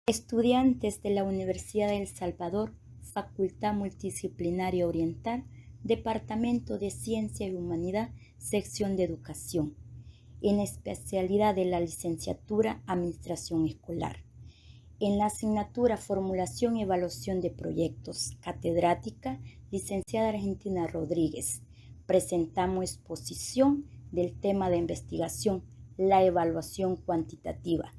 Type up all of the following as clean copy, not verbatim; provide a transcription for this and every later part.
Estudiantes de la Universidad de El Salvador, Facultad Multidisciplinaria Oriental, Departamento de Ciencia y Humanidad, Sección de Educación, en especialidad de la licenciatura Administración Escolar. En la asignatura Formulación y Evaluación de Proyectos, catedrática, licenciada Argentina Rodríguez, presentamos exposición del tema de investigación, la evaluación cuantitativa.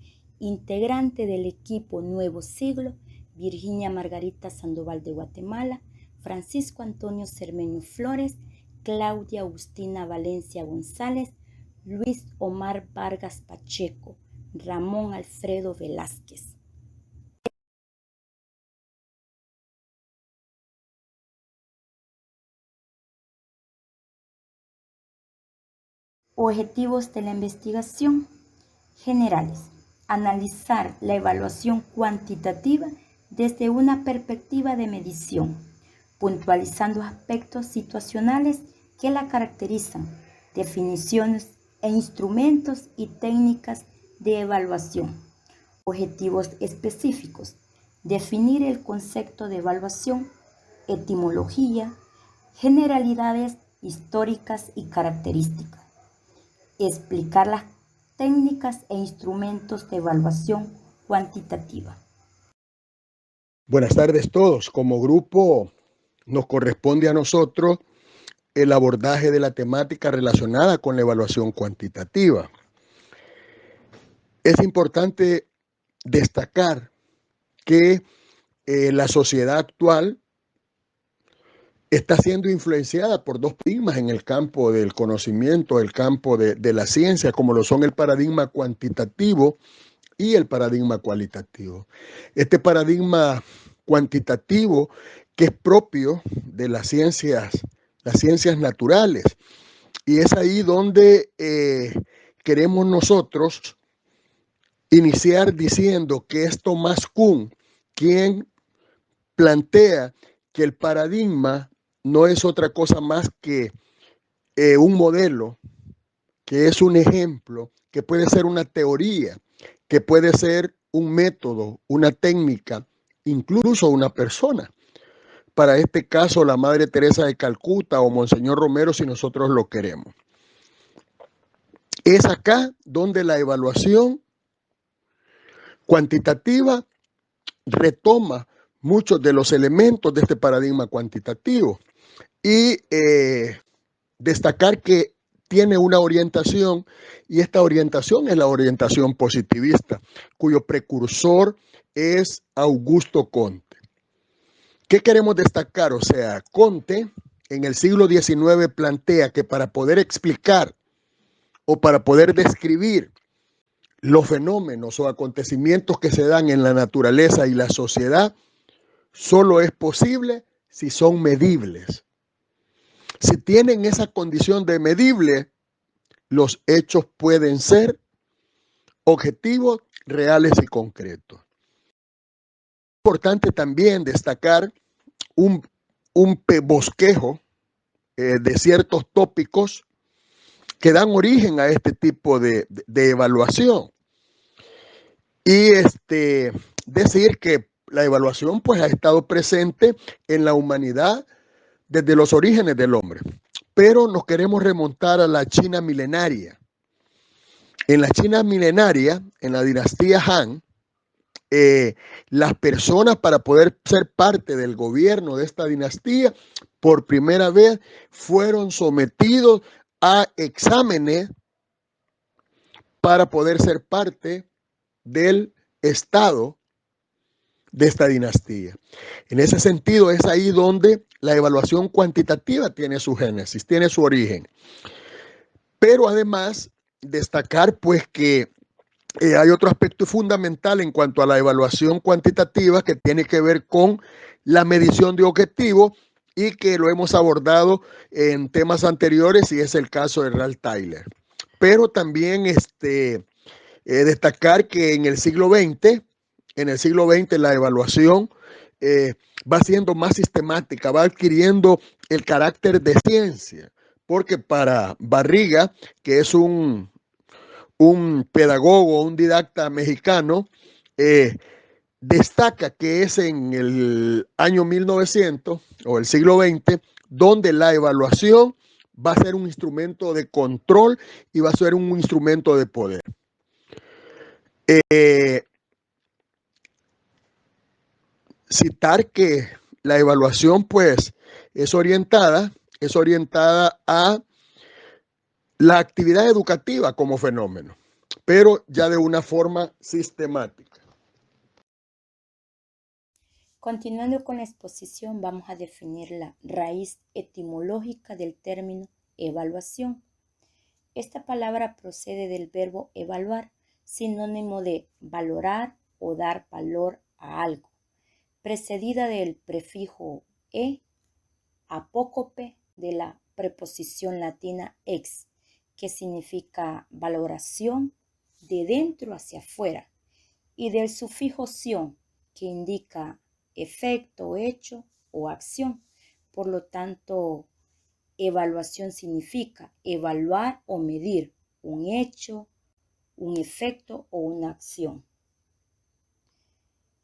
Integrante del equipo Nuevo Siglo, Virginia Margarita Sandoval de Guatemala, Francisco Antonio Cermeño Flores, Claudia Agustina Valencia González, Luis Omar Vargas Pacheco, Ramón Alfredo Velázquez. Objetivos de la investigación generales. Analizar la evaluación cuantitativa desde una perspectiva de medición, puntualizando aspectos situacionales que la caracterizan, definiciones e instrumentos y técnicas de evaluación. Objetivos específicos. Definir el concepto de evaluación, etimología, generalidades históricas y características. Explicar las técnicas e instrumentos de evaluación cuantitativa. Buenas tardes todos. Como grupo nos corresponde a nosotros el abordaje de la temática relacionada con la evaluación cuantitativa. Es importante destacar que la sociedad actual está siendo influenciada por dos paradigmas en el campo del conocimiento, el campo de la ciencia, como lo son el paradigma cuantitativo y el paradigma cualitativo. Este paradigma cuantitativo, que es propio de las ciencias naturales, y es ahí donde queremos nosotros iniciar diciendo que es Thomas Kuhn quien plantea que el paradigma no es otra cosa más que un modelo, que es un ejemplo, que puede ser una teoría, que puede ser un método, una técnica, incluso una persona. Para este caso, la Madre Teresa de Calcuta o Monseñor Romero, si nosotros lo queremos. Es acá donde la evaluación cuantitativa retoma muchos de los elementos de este paradigma cuantitativo y destacar que tiene una orientación, y esta orientación es la orientación positivista, cuyo precursor es Augusto Comte. ¿Qué queremos destacar? O sea, Comte en el siglo XIX plantea que para poder explicar o para poder describir los fenómenos o acontecimientos que se dan en la naturaleza y la sociedad, solo es posible si son medibles. Si tienen esa condición de medible, los hechos pueden ser objetivos, reales y concretos. Es importante también destacar un bosquejo de ciertos tópicos que dan origen a este tipo de evaluación. Y decir que la evaluación pues ha estado presente en la humanidad desde los orígenes del hombre. Pero nos queremos remontar a la China milenaria. En la China milenaria, en la dinastía Han, las personas para poder ser parte del gobierno de esta dinastía, por primera vez fueron sometidos a exámenes para poder ser parte del Estado de esta dinastía. En ese sentido, es ahí donde la evaluación cuantitativa tiene su génesis, tiene su origen. Pero además, destacar pues que hay otro aspecto fundamental en cuanto a la evaluación cuantitativa que tiene que ver con la medición de objetivos y que lo hemos abordado en temas anteriores y es el caso de Ralph Tyler. Pero también destacar que en el siglo XX la evaluación va siendo más sistemática, va adquiriendo el carácter de ciencia, porque para Barriga, que es un pedagogo, un didacta mexicano, destaca que es en el año 1900 o el siglo XX, donde la evaluación va a ser un instrumento de control y va a ser un instrumento de poder. Citar que la evaluación pues es orientada a la actividad educativa como fenómeno, pero ya de una forma sistemática. Continuando con la exposición, vamos a definir la raíz etimológica del término evaluación. Esta palabra procede del verbo evaluar, sinónimo de valorar o dar valor a algo, precedida del prefijo e, apócope de la preposición latina ex, que significa valoración de dentro hacia afuera, y del sufijo ción, que indica efecto, hecho o acción. Por lo tanto, evaluación significa evaluar o medir un hecho, un efecto o una acción.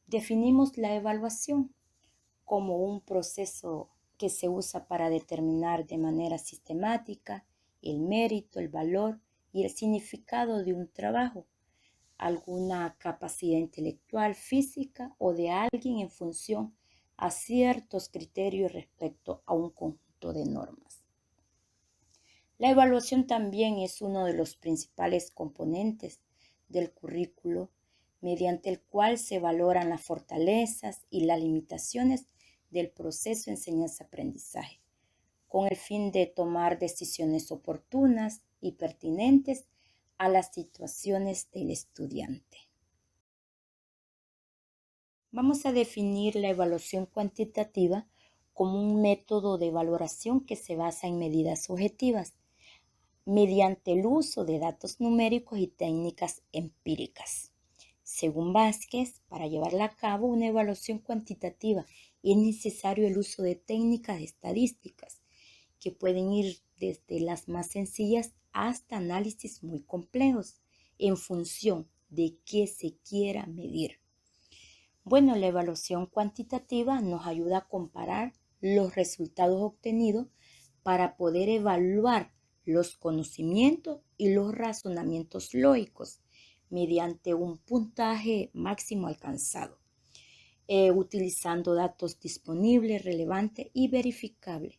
Definimos la evaluación como un proceso que se usa para determinar de manera sistemática el mérito, el valor y el significado de un trabajo, alguna capacidad intelectual, física o de alguien en función a ciertos criterios respecto a un conjunto de normas. La evaluación también es uno de los principales componentes del currículo, mediante el cual se valoran las fortalezas y las limitaciones del proceso de enseñanza-aprendizaje, con el fin de tomar decisiones oportunas y pertinentes a las situaciones del estudiante. Vamos a definir la evaluación cuantitativa como un método de valoración que se basa en medidas objetivas, mediante el uso de datos numéricos y técnicas empíricas. Según Vázquez, para llevarla a cabo una evaluación cuantitativa es necesario el uso de técnicas estadísticas que pueden ir desde las más sencillas hasta análisis muy complejos en función de qué se quiera medir. Bueno, la evaluación cuantitativa nos ayuda a comparar los resultados obtenidos para poder evaluar los conocimientos y los razonamientos lógicos mediante un puntaje máximo alcanzado, utilizando datos disponibles, relevantes y verificables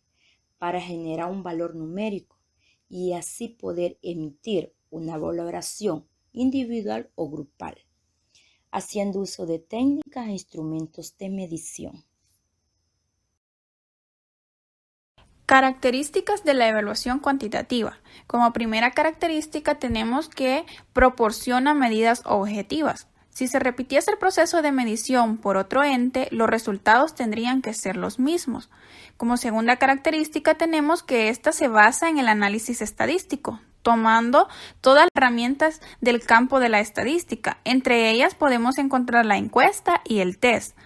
para generar un valor numérico y así poder emitir una valoración individual o grupal, haciendo uso de técnicas e instrumentos de medición. Características de la evaluación cuantitativa. Como primera característica tenemos que proporciona medidas objetivas. Si se repitiese el proceso de medición por otro ente, los resultados tendrían que ser los mismos. Como segunda característica tenemos que ésta se basa en el análisis estadístico, tomando todas las herramientas del campo de la estadística. Entre ellas podemos encontrar la encuesta y el test.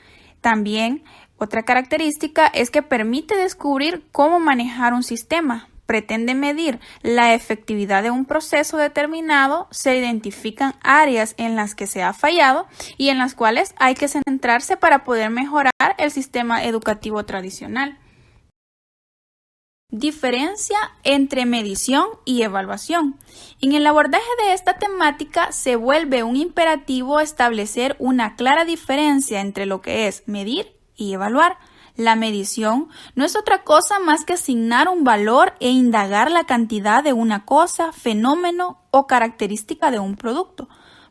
También otra característica es que permite descubrir cómo manejar un sistema. Pretende medir la efectividad de un proceso determinado, se identifican áreas en las que se ha fallado y en las cuales hay que centrarse para poder mejorar el sistema educativo tradicional. Diferencia entre medición y evaluación. En el abordaje de esta temática se vuelve un imperativo establecer una clara diferencia entre lo que es medir y evaluar. La medición no es otra cosa más que asignar un valor e indagar la cantidad de una cosa, fenómeno o característica de un producto.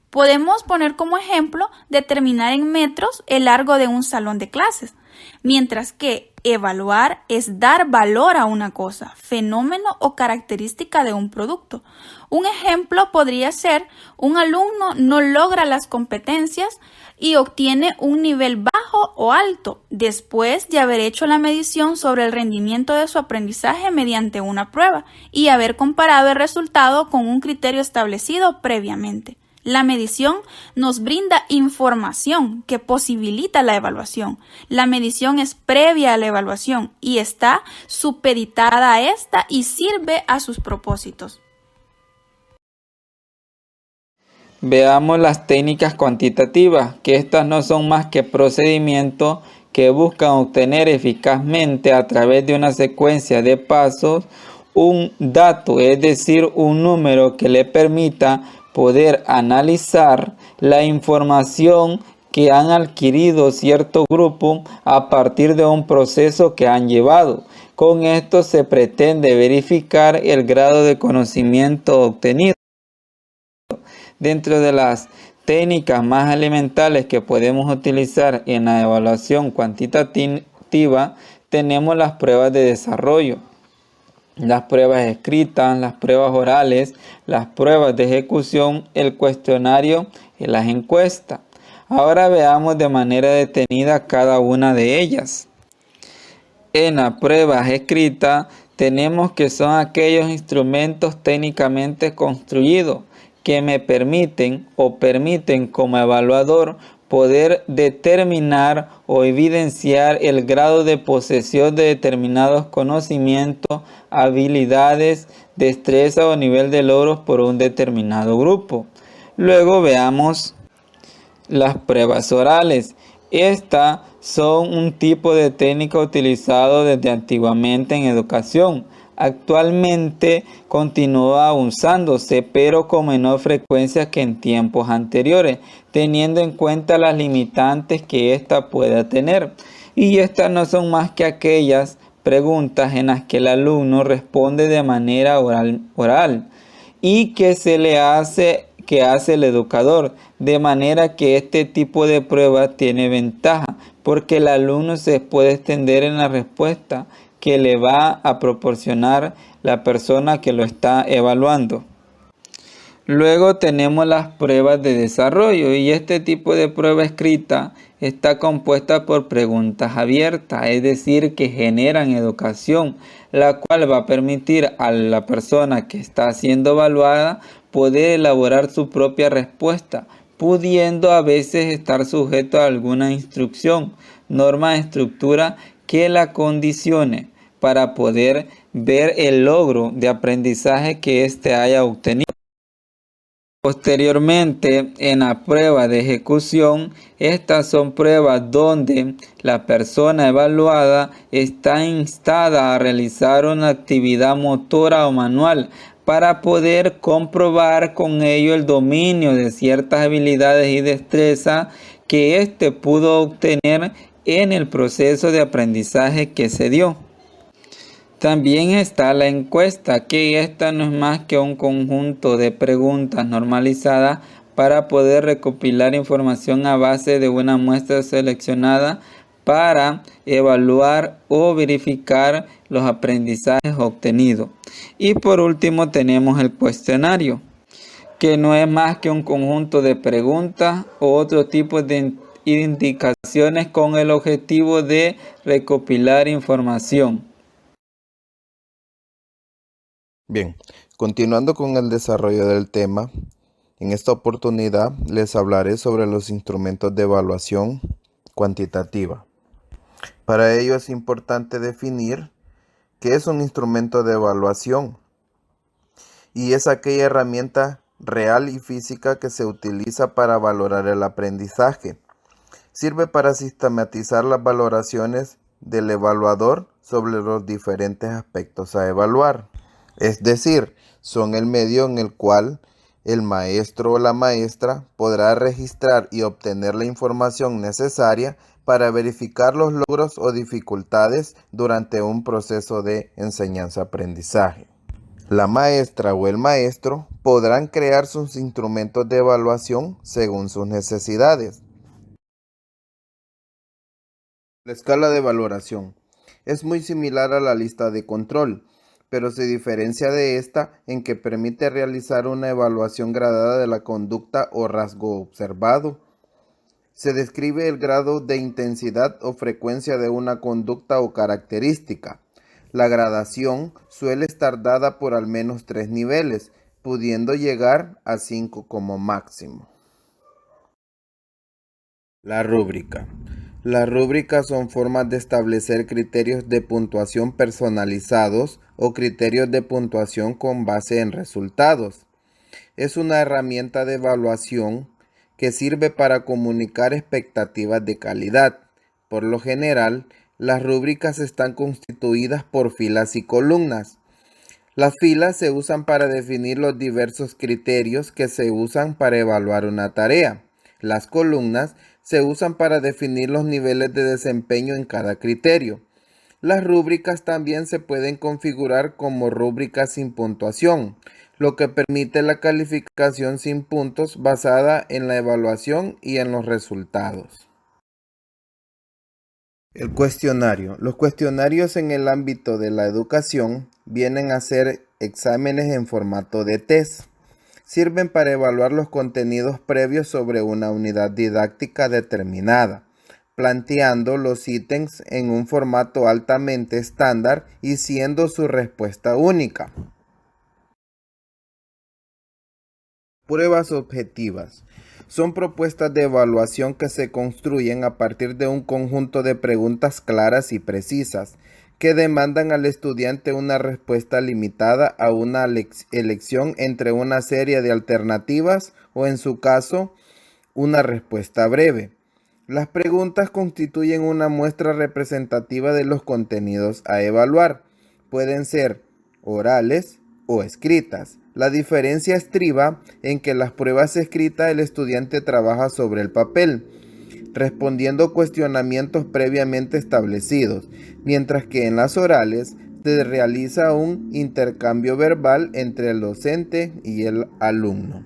Podemos poner como ejemplo determinar en metros el largo de un salón de clases, mientras que evaluar es dar valor a una cosa, fenómeno o característica de un producto. Un ejemplo podría ser: un alumno no logra las competencias y obtiene un nivel bajo o alto después de haber hecho la medición sobre el rendimiento de su aprendizaje mediante una prueba y haber comparado el resultado con un criterio establecido previamente. La medición nos brinda información que posibilita la evaluación. La medición es previa a la evaluación y está supeditada a esta y sirve a sus propósitos. veamos las técnicas cuantitativas, que estas no son más que procedimientos que buscan obtener eficazmente a través de una secuencia de pasos un dato, es decir, un número que le permita poder analizar la información que han adquirido cierto grupo a partir de un proceso que han llevado. Con esto se pretende verificar el grado de conocimiento obtenido. Dentro de las técnicas más elementales que podemos utilizar en la evaluación cuantitativa, tenemos las pruebas de desarrollo, las pruebas escritas, las pruebas orales, las pruebas de ejecución, el cuestionario y las encuestas. Ahora veamos de manera detenida cada una de ellas. En las pruebas escritas tenemos que son aquellos instrumentos técnicamente construidos que me permiten como evaluador poder determinar o evidenciar el grado de posesión de determinados conocimientos, habilidades, destreza o nivel de logros por un determinado grupo. Luego veamos las pruebas orales. Estas son un tipo de técnica utilizado desde antiguamente en educación. Actualmente continúa usándose, pero con menor frecuencia que en tiempos anteriores, teniendo en cuenta las limitantes que ésta pueda tener. Y estas no son más que aquellas preguntas en las que el alumno responde de manera oral y que hace el educador, de manera que este tipo de prueba tiene ventaja, porque el alumno se puede extender en la respuesta que le va a proporcionar la persona que lo está evaluando. Luego tenemos las pruebas de desarrollo, y este tipo de prueba escrita está compuesta por preguntas abiertas, es decir, que generan educación, la cual va a permitir a la persona que está siendo evaluada poder elaborar su propia respuesta, pudiendo a veces estar sujeto a alguna instrucción, norma, estructura que la condicione para poder ver el logro de aprendizaje que éste haya obtenido. Posteriormente, en la prueba de ejecución, estas son pruebas donde la persona evaluada está instada a realizar una actividad motora o manual para poder comprobar con ello el dominio de ciertas habilidades y destrezas que éste pudo obtener en el proceso de aprendizaje que se dio. También está la encuesta, que esta no es más que un conjunto de preguntas normalizadas para poder recopilar información a base de una muestra seleccionada para evaluar o verificar los aprendizajes obtenidos. Y por último tenemos el cuestionario, que no es más que un conjunto de preguntas o otro tipo de indicaciones con el objetivo de recopilar información. Bien, continuando con el desarrollo del tema, en esta oportunidad les hablaré sobre los instrumentos de evaluación cuantitativa. Para ello es importante definir qué es un instrumento de evaluación, y es aquella herramienta real y física que se utiliza para valorar el aprendizaje. Sirve para sistematizar las valoraciones del evaluador sobre los diferentes aspectos a evaluar. Es decir, son el medio en el cual el maestro o la maestra podrá registrar y obtener la información necesaria para verificar los logros o dificultades durante un proceso de enseñanza-aprendizaje. La maestra o el maestro podrán crear sus instrumentos de evaluación según sus necesidades. La escala de valoración es muy similar a la lista de control, pero se diferencia de esta en que permite realizar una evaluación gradada de la conducta o rasgo observado. Se describe el grado de intensidad o frecuencia de una conducta o característica. La gradación suele estar dada por al menos 3 niveles, pudiendo llegar a 5 como máximo. La rúbrica. Las rúbricas son formas de establecer criterios de puntuación personalizados o criterios de puntuación con base en resultados. es una herramienta de evaluación que sirve para comunicar expectativas de calidad. Por lo general, las rúbricas están constituidas por filas y columnas. Las filas se usan para definir los diversos criterios que se usan para evaluar una tarea. Las columnas se usan para definir los niveles de desempeño en cada criterio. Las rúbricas también se pueden configurar como rúbricas sin puntuación, lo que permite la calificación sin puntos basada en la evaluación y en los resultados. El cuestionario. Los cuestionarios en el ámbito de la educación vienen a ser exámenes en formato de test. Sirven para evaluar los contenidos previos sobre una unidad didáctica determinada, planteando los ítems en un formato altamente estándar y siendo su respuesta única. Pruebas objetivas. Son propuestas de evaluación que se construyen a partir de un conjunto de preguntas claras y precisas, que demandan al estudiante una respuesta limitada a una elección entre una serie de alternativas o, en su caso, una respuesta breve. Las preguntas constituyen una muestra representativa de los contenidos a evaluar. Pueden ser orales o escritas. La diferencia estriba en que las pruebas escritas el estudiante trabaja sobre el papel, respondiendo cuestionamientos previamente establecidos, mientras que en las orales se realiza un intercambio verbal entre el docente y el alumno.